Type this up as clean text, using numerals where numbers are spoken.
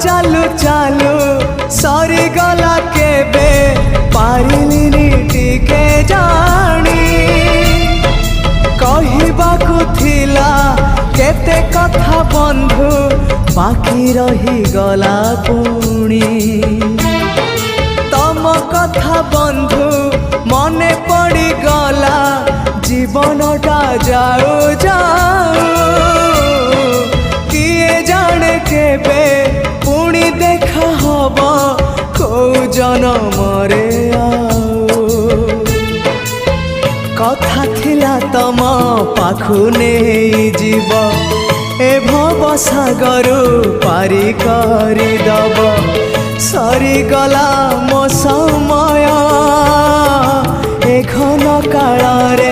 चालू चालू सरी गला केबे पारिलिनी टिके जानी कहिबाकु थिला केते कथा बंधु बाकी रही गला पुणी तम कथा बंधु मने पड़ी गला जीवनटा जाऊ जाऊ किए जाने केबे पुणी देखा हब को जनमरे कथा थिला तम पाखु नहीं जीव ए भव सागरु पारी करी दब सरी गला मो समय ए घन काल रे